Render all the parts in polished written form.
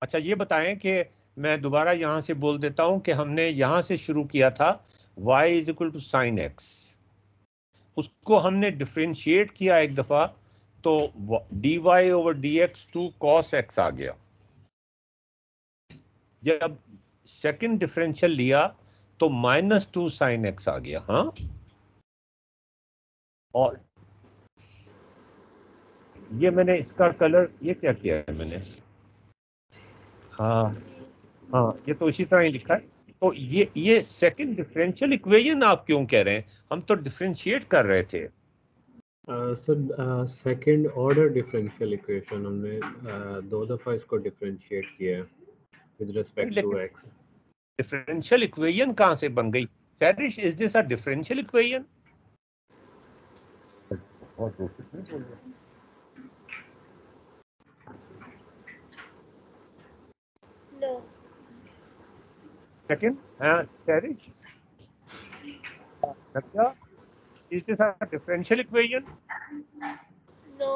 अच्छा ये बताएं कि मैं दोबारा यहां से बोल देता हूं कि हमने यहां से शुरू किया था y is equal to sine x, उसको हमने डिफ्रेंशिएट किया एक दफा तो dy over dx 2 cos x आ गया। जब सेकंड डिफरेंशियल लिया तो -2 साइन एक्स आ गया। हाँ, और ये मैंने इसका कलर ये क्या किया है मैंने, हाँ हाँ ये तो इसी तरह ही लिखा है। तो ये सेकंड डिफरेंशियल इक्वेशन आप क्यों कह रहे हैं, हम तो डिफरेंशिएट कर रहे थे। Sir second order differential equation हमने दो दफ़ा इसको डिफरेंशिएट किया है विद नहीं रिस्पेक्ट टू लेकिन एक्स। डिफरेंशियल इक्वेशन कहां से बन गई? सैरिश, is this a differential equation? बहुत रोचक नहीं बोल रहे। No. सेकंड सैरिश, नक्या, is this a differential equation? No.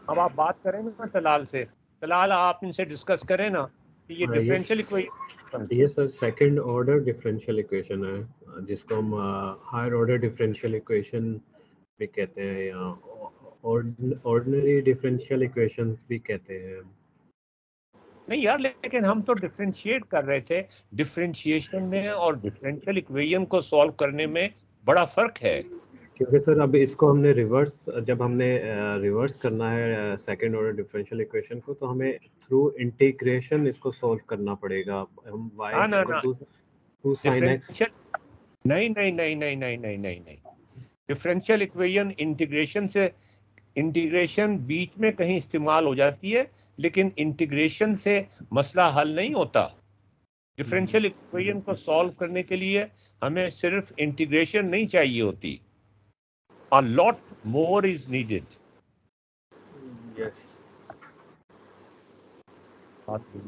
अब आप बात करें ना तलाल से, तलाल आप इनसे डिस्कस करें ना कि ये ये डिफरेंशियल इक्वेशन। ये sir second order differential equation है जिसको हम हायर ऑर्डर डिफरेंशियल इक्वेशन भी कहते हैं या ऑर्डिनरी डिफरेंशियल इक्वेशंस भी कहते हैं। नहीं यार, लेकिन हम तो डिफरेंशिएट कर रहे थे। डिफरेंशिएशन में और डिफरेंशियल इक्वेशन को सॉल्व करने में बड़ा फर्क है। क्योंकि सर अब इसको हमने रिवर्स, जब हमने रिवर्स करना है सेकंड ऑर्डर डिफरेंशियल इक्वेशन को तो हमें थ्रू इंटीग्रेशन इसको सॉल्व करना पड़ेगा। हम y हाँ ना इक्वल ना, टू 2 sin x। डिफरेंशियल, नहीं नहीं नहीं नहीं नहीं नहीं नहीं नहीं, डिफरेंशियल इक्वेशन इंटीग्रेशन से, इंटीग्रेशन बीच में कहीं इस्तेमाल हो जाती है, लेकिन इंटीग्रेशन से मसला हल नहीं होता। डिफरेंशियल इक्वेशन को सॉल्व करने के लिए हमें सिर्फ इंटीग्रेशन नहीं चाहिए होती, a lot more is needed. Yes. 2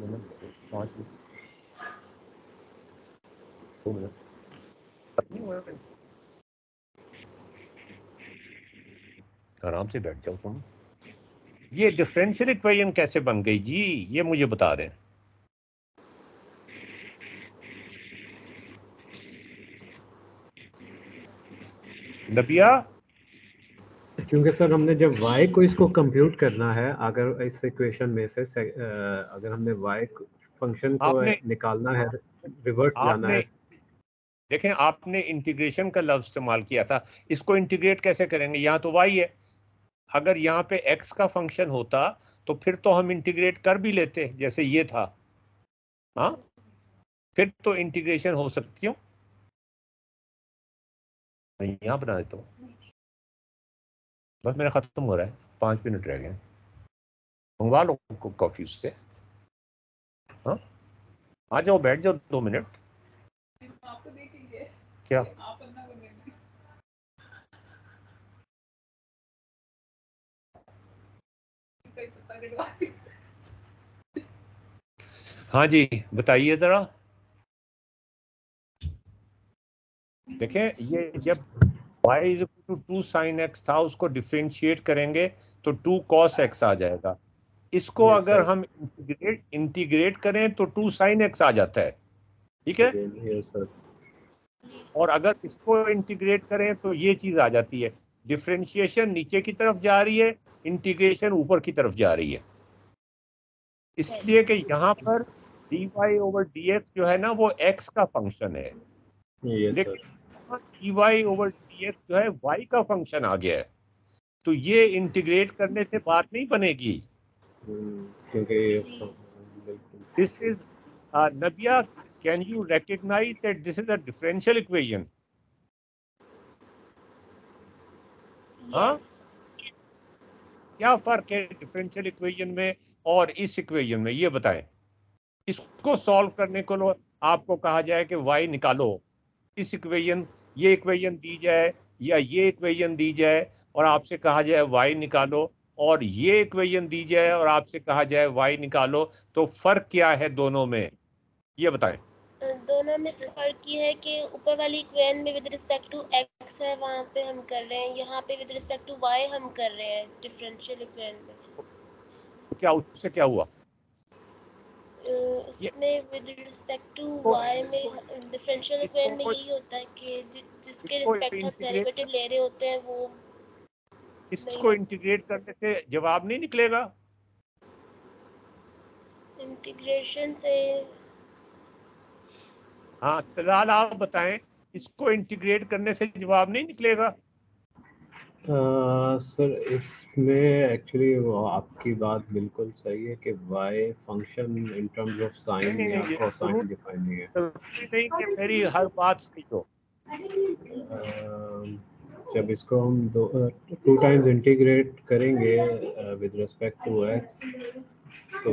minute नहीं हुए। आराम से बैठ जाओ तुम। ये डिफरेंशियल इक्वेशन कैसे बन गई जी, ये मुझे बता दें। नबिया, क्योंकि सर हमने जब y को इसको कंप्यूट करना है, अगर इस इक्वेशन में से अगर हमने y फंक्शन को आपने निकालना है, रिवर्स जाना आपने है। देखें, आपने इंटीग्रेशन का लफ्ज इस्तेमाल किया था। इसको इंटीग्रेट कैसे करेंगे, यहाँ तो y है। अगर यहाँ पे x का फंक्शन होता तो फिर तो हम इंटीग्रेट कर भी लेते जैसे ये था। हाँ, फिर तो इंटीग्रेशन हो सकती। क्यों, मैं यहाँ बना देता हूँ। बस मेरा खत्म हो रहा है, 5 मिनट रह गए। मंगवा लो कॉफी उससे। हाँ, आ जाओ, बैठ जाओ 2 मिनट। आपको देखेंगे क्या, आप अन्ना बनेंगे। हाँ जी बताइए जरा। देखें, ये जब y is to 2 sine x था, उसको डिफरेंशिएट करेंगे तो 2 cos x आ जाएगा। इसको यस अगर सर। हम इंटीग्रेट करें तो 2 साइन x आ जाता है। ठीक है, अगेन यस सर। और अगर इसको इंटीग्रेट करें तो ये चीज आ जाती है। डिफरेंशिएशन नीचे की तरफ जा रही है, इंटीग्रेशन ऊपर की तरफ जा रही है। इसलिए कि यहाँ पर dy ओवर dx जो है ना वो x का फंक्शन है, यस सर। लेकिन dy ओवर dx जो है y का फंक्शन आ गया है। तो ये इंटीग्रेट करने से बात नहीं बनेगी। क्योंकि जी। बिल्कुल। This is Nabiya, can you recognise that this is a differential equation? हाँ, Yes. क्या फर्क है डिफरेंशियल इक्वेशन में और इस इक्वेशन में, ये बताएं। इसको सॉल्व करने को आपको कहा जाए कि y निकालो, इस इक्वेशन, ये इक्वेशन दी जाए या ये इक्वेशन दी जाए और आपसे कहा जाए y निकालो, और ये इक्वेशन दी जाए और आपसे कहा जाए y निकालो, तो फर्क क्या है दोनों में, ये बताएं। दोनों में फर्क ये है कि ऊपर वाली इक्वेशन में विद रिस्पेक्ट टू x है, वहाँ पे हम कर रहे हैं, यहाँ पे विद रिस्पेक्ट टू y हम कर रहे हैं डिफरेंशियल इक्वेशन में। तो क्या उससे क्या हुआ? इसमें विद रिस्पेक्ट टू y में डिफरेंशियल इक्वेशन में यही होता है कि जिसके रिस्पेक्ट हम डेरिवेटिव ले रहे होते हैं वो इसको इंटीग्रेट करने से जवाब नहीं निकलेगा। इंटीग्रेशन से हाँ तलाल आप बताएं, इसको इंटीग्रेट करने से जवाब नहीं निकलेगा। सर इसमें एक्चुअली वो आपकी बात बिल्कुल सही है कि y function in terms of sine या कोसाइन डिफाइन नहीं है। नहीं कि मेरी हर बात सही हो। जब इसको हम टू टाइम्स इंटीग्रेट करेंगे विद रिस्पेक्ट टू x तो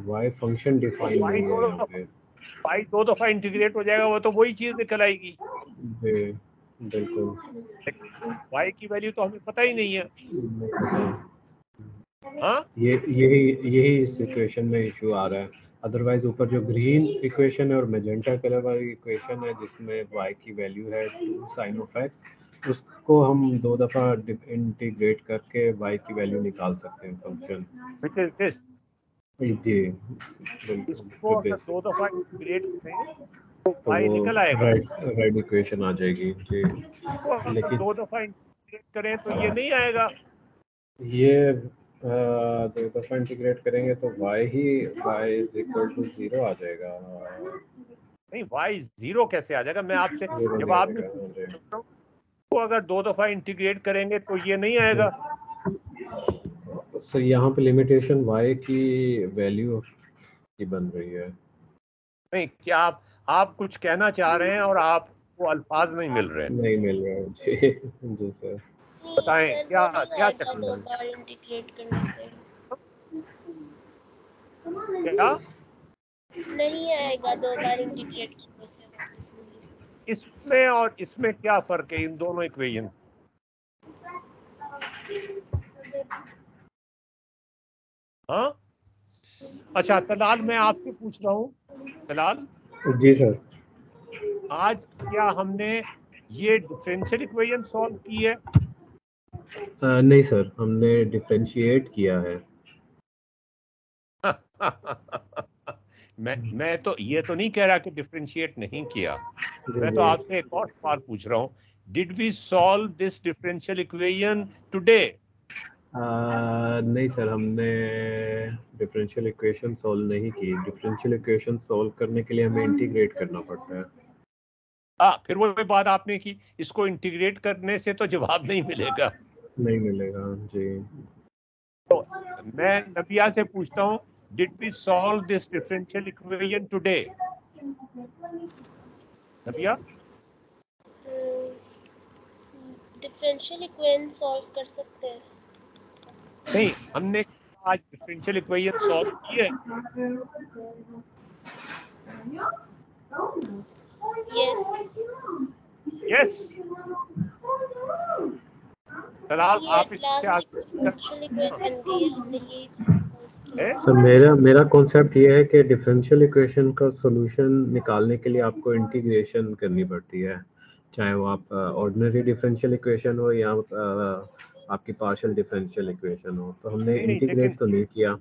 y फंक्शन डिफाइन नहीं है यहाँ पे। y 2 दफा इंटीग्रेट हो जाएगा वो तो वही चीज निकल आएगी। जी बिल्कुल। y की वैल्यू तो हमें पता ही नहीं है। हाँ यही इस इक्वेशन में इशू आ रहा है। अदरवाइज ऊपर जो ग्रीन इक्वेशन है और मैजेंटा कलर वाली इक्वेशन है जिसमें y की वैल्यू है 2 sin of x, उसको हम 2 दफा इंटीग्रेट करके y की वैल्यू निकाल सकते हैं फंक्शन। Which is this. जी इसको अगर 2 दफा इंटीग्रेट करें तो y निकल आएगा। राइट इक्वेशन आ जाएगी जी। लेकिन 2 दफा इंटीग्रेट करें तो ये नहीं आएगा। ये 2 दफा इंटीग्रेट करेंगे तो y इज इक्वल टू 0 आ जाएगा। नहीं y 0 कैसे आ जाएगा? मैं आपसे जवाब नहीं पूछ रहा हूं। तो अगर 2 दफा इंटीग्रेट करेंगे तो ये नहीं आएगा। सर यहाँ पे लिमिटेशन y की वैल्यू की बन रही है। नहीं, क्या आप कुछ कहना चाह रहे हैं और आपको अल्फाज नहीं मिल रहे हैं। नहीं मिल रहा है जी सर। बताएं क्या तकलीफ 2 बार इंटीग्रेट करने से क्या नहीं आएगा 2 बार इंटीग्रेट करने से वापस। इसमें और इसमें क्या फर्क है इन दोनों इक्वेशन? हाँ अच्छा तलाल मैं आपसे पूछ रहा हूँ, तलाल जी सर। आज क्या हमने ये डिफरेंशियल इक्वेशन सॉल्व की है? नहीं सर, हमने डिफरेंशिएट किया है। मैं तो ये तो नहीं कह रहा कि डिफरेंशिएट नहीं किया। मैं तो आपसे एक और सवाल पूछ रहा हूँ, did we solve this differential equation today? नहीं सर, हमने डिफरेंशियल इक्वेशन सॉल्व नहीं की। डिफरेंशियल इक्वेशन सॉल्व करने के लिए हमें इंटीग्रेट करना पड़ता है। फिर वो बात आपने की, इसको इंटीग्रेट करने से तो जवाब नहीं मिलेगा। नहीं मिलेगा जी। तो मैं नबिया से पूछता हूँ, did we solve this differential equation today? Nabiya differential equation solve कर सकते हैं? नहीं, हमने आज डिफरेंशियल इक्वेशन सॉल्व की है। यस तलाल आप इससे डिफरेंशियल इक्वेशन बन गई है, हमने ये चीज सॉल्व की है। सर मेरा कॉन्सेप्ट ये है कि डिफरेंशियल इक्वेशन का सॉल्यूशन निकालने के लिए आपको इंटीग्रेशन करनी पड़ती है, चाहे वो आप ऑर्डिनरी डिफरेंशियल इक्वेशन हो या आपकी पार्शियल डिफरेंशियल इक्वेशन हो। तो हमने इंटीग्रेट तो नहीं किया।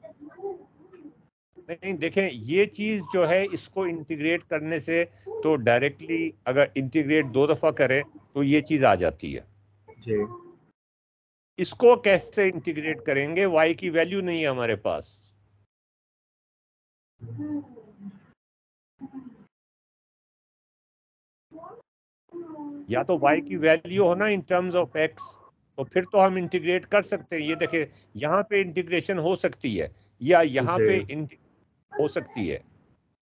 नहीं देखें, ये चीज जो है इसको इंटीग्रेट करने से तो डायरेक्टली अगर इंटीग्रेट 2 दफा करें तो ये चीज आ जाती है जी। इसको कैसे इंटीग्रेट करेंगे? y की वैल्यू नहीं है हमारे पास। या तो y की वैल्यू हो ना इन टर्म्स ऑफ x, तो फिर तो हम इंटीग्रेट कर सकते हैं। ये देखिए यहाँ पे इंटीग्रेशन हो सकती है या यहाँ पे हो सकती है,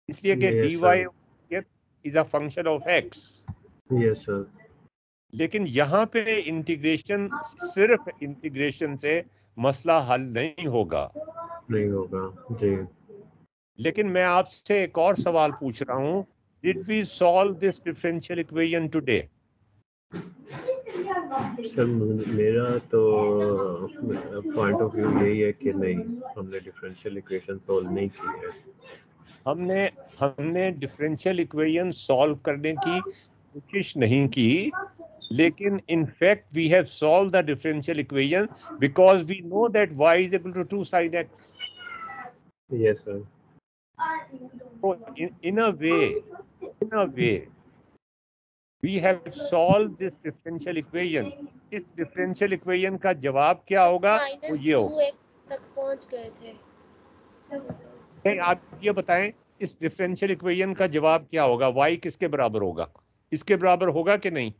इसलिए कि dy is a function of x। Yes sir. लेकिन यहाँ पे इंटीग्रेशन, सिर्फ इंटीग्रेशन से मसला हल नहीं होगा जी। लेकिन मैं आपसे एक और सवाल पूछ रहा हूँ, did we solve this differential equation today? Sir मेरा तो पॉइंट ऑफ व्यू यही है कि नहीं, हमने डिफरेंशियल इक्वेशन सॉल्व नहीं की है। हमने डिफरेंशियल इक्वेशन सॉल्व करने की कोशिश नहीं की, लेकिन in fact we have solved the differential equation because we know that y is equal to 2 sin x. Yes sir. So in a way, we have solved this differential equation. इस differential equation का जवाब क्या होगा? वो ये होगा। -2x तक पहुंच गए थे। नहीं, आप ये बताएं इस differential equation का जवाब क्या होगा? y किसके बराबर होगा? इसके बराबर होगा कि नहीं?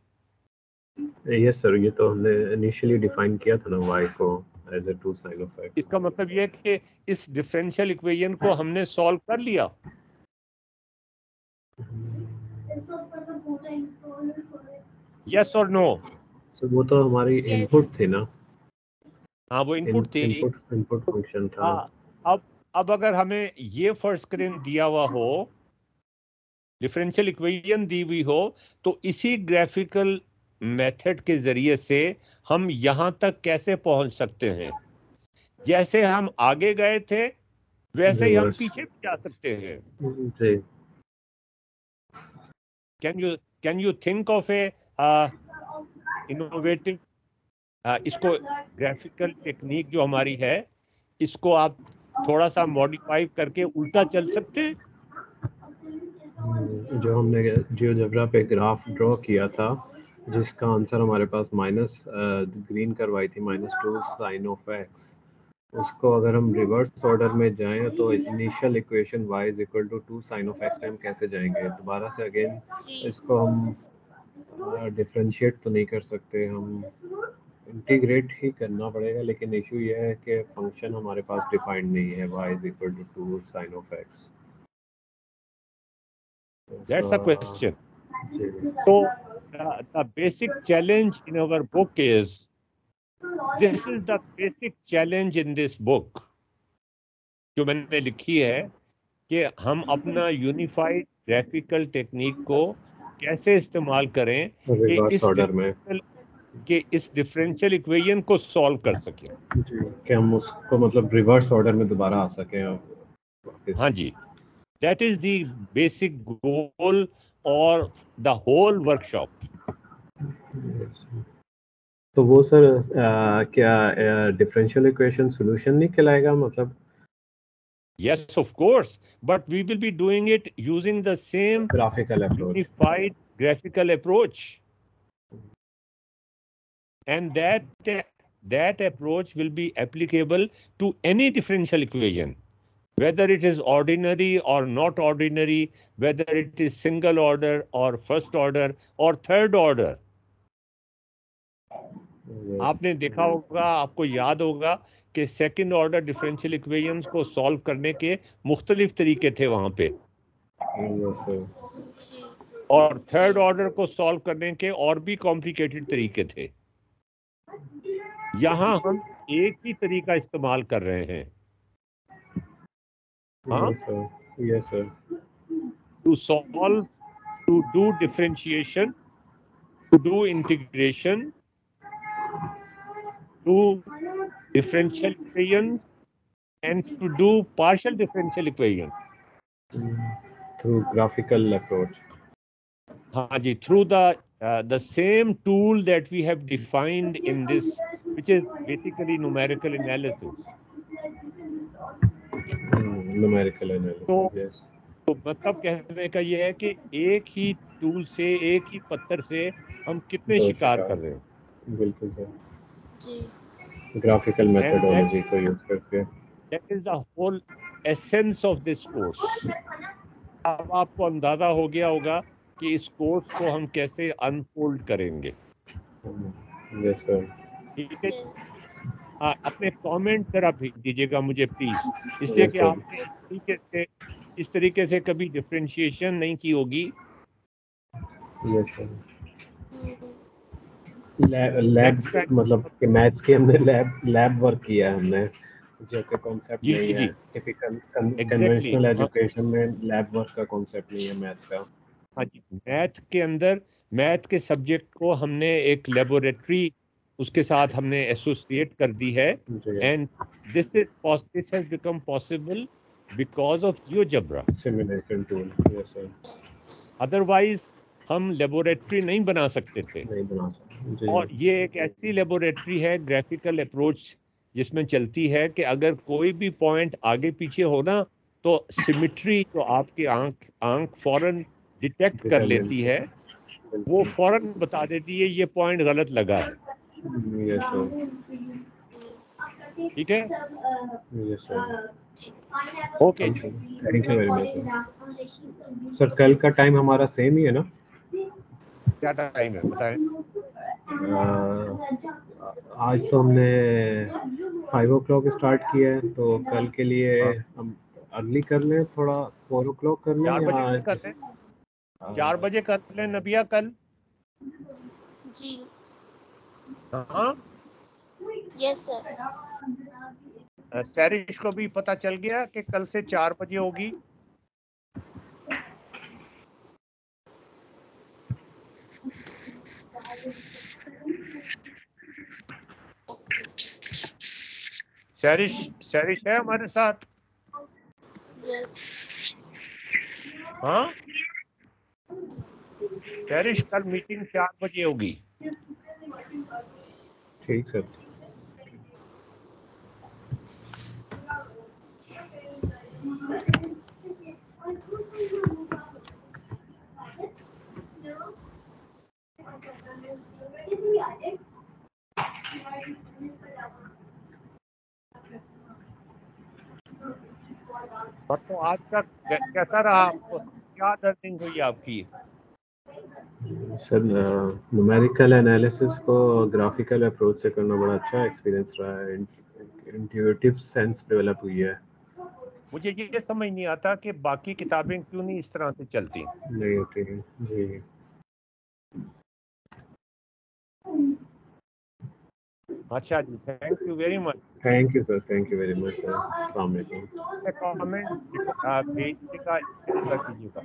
यस सर, ये तो हमने इनिशियली डिफाइन किया था ना y को as a 2 sin of x। इसका मतलब ये है कि इस differential equation को हमने सॉल्व कर लिया। यस और नो? सो वो तो हमारी Yes. इनपुट थी ना। हाँ, वो इनपुट थी। इनपुट फंक्शन था। हाँ, अब अगर हमें ये फर्स्ट करें दिया हुआ हो, डिफरेंशियल इक्वेशन दी हुई हो, तो इसी ग्राफिकल मेथड के जरिए से हम यहां तक कैसे पहुंच सकते हैं? जैसे हम आगे गए थे वैसे ही हम Reverse. पीछे भी जा सकते हैं। जी। Can you think of a innovative, इसको ग्राफिकल टेक्निक जो हमारी है, इसको आप थोड़ा सा मॉडिफाई करके उल्टा चल सकते हैं। जो हमने जियोजेब्रा पे ग्राफ ड्रॉ किया था, जिसका आंसर हमारे पास माइनस ग्रीन करवाई थी -2 sin of x, उसको अगर हम रिवर्स ऑर्डर में जाएं तो initial equation y is equal to 2 sin of x में हम कैसे जाएंगे? दोबारा से अगेन इसको हम डिफरेंशिएट तो नहीं कर सकते, हम इंटीग्रेट ही करना पड़ेगा, लेकिन इशू ये है कि फंक्शन हमारे पास डिफाइंड नहीं है y is equal to 2 sin of x। That's the question. So the basic challenge in our book is, this is the basic challenge in this book जो मैंने लिखी है, कि हम अपना यूनिफाइड ग्राफिकल टेक्निक को कैसे इस्तेमाल करें कि इस डिफरेंशियल इक्वेशन को सॉल्व कर सकें। जी, कि हम उसको मतलब रिवर्स ऑर्डर में दोबारा आ सकें। हाँ जी, that is the basic goal or the whole workshop. तो वो सर क्या डिफरेंशियल इक्वेशन सॉल्यूशन नहीं कहलाएगा मतलब? Yes, of course, but we will be doing it using the same graphical approach, unified graphical approach, and that approach will be applicable to any differential equation, whether it is ordinary or not ordinary, whether it is single order or first order or third order. yes. आपने देखा होगा, आपको याद होगा कि second order differential equations को solve करने के मुख्तलिफ तरीके थे वहां पे, yes, sir. और थर्ड ऑर्डर को सॉल्व करने के और भी कॉम्प्लिकेटेड तरीके थे। यहाँ हम एक ही तरीका इस्तेमाल कर रहे हैं। हाँ, yes, sir. To solve, to do differentiation, to do integration, to differential equations and to do partial differential equations through graphical approach. हाँ जी, through the same tool that we have defined in this, which is basically numerical analysis. Numerical analysis, yes. तो मतलब कहने का ये है कि एक ही tool से, एक ही पत्थर से हम कितने शिकार कर रहे हैं। बिल्कुल सर, ग्राफिकल मेथोडोलॉजी को यूज करके। That is the whole essence of this course. अब आपको अंदाजा हो गया होगा कि इस कोर्स को हम कैसे अनफोल्ड करेंगे। Yes sir. ठीक है, अपने कमेंट जरा भेज दीजिएगा मुझे प्लीज, इसलिए कि आपने इस तरीके से कभी डिफरेंशिएशन नहीं की होगी। Yes sir. लैब मतलब कि मैथ्स के हमने लैब वर्क किया है हमने, जो कि कॉन्सेप्ट नहीं है टिपिकल कन्वेंशनल एजुकेशन में। लैब वर्क का कॉन्सेप्ट नहीं है मैथ्स का। हाँ जी, मैथ के अंदर मैथ के सब्जेक्ट को हमने एक लेबोरेटरी उसके साथ हमने एसोसिएट कर दी है, and this has become possible because of GeoGebra simulation tool. Yes sir. Otherwise हम लेबोरेटरी नहीं बना सकते थे। नहीं बना सकते। और ये एक ऐसी लेबोरेटरी है ग्राफिकल अप्रोच जिसमें चलती है कि अगर कोई भी पॉइंट आगे पीछे हो ना, तो सिमेट्री जो आपकी आंख फौरन डिटेक्ट कर लेती है, वो फौरन बता देती है ये पॉइंट गलत लगा है। यस सर, ठीक है, yes sir, okay. Thank you very much sir. कल का टाइम हमारा सेम ही है ना? क्या टाइम है बताएं? आज तो हमने 5 o'clock स्टार्ट किया है, तो कल के लिए हाँ। हम अर्ली कर लें, थोड़ा 4 o'clock कर लें 4 या बजे कर लें, 4 बजे कर लें नबिया कल। जी हाँ, यस सर। सैरिश को भी पता चल गया कि कल से 4 बजे होगी। सैरिश है हमारे साथ? यस हाँ, सैरिश कल मीटिंग 4 बजे होगी। ठीक सर। और तो आज तक कैसा रहा आपको, क्या लर्निंग हुई आपकी? सर न्यूमेरिकल एनालिसिस को ग्राफिकल अप्रोच से करना बड़ा अच्छा एक्सपीरियंस रहा है, इंट्यूटिव सेंस डेवलप हुई है। मुझे ये समझ नहीं आता कि बाकी किताबें क्यों नहीं इस तरह से चलती। नहीं होती है जी। अच्छा जी, thank you very much. Thank you sir, thank you very much sir. अस्सलाम वालेकुम। कमेंट भेजने का कर दीजिएगा।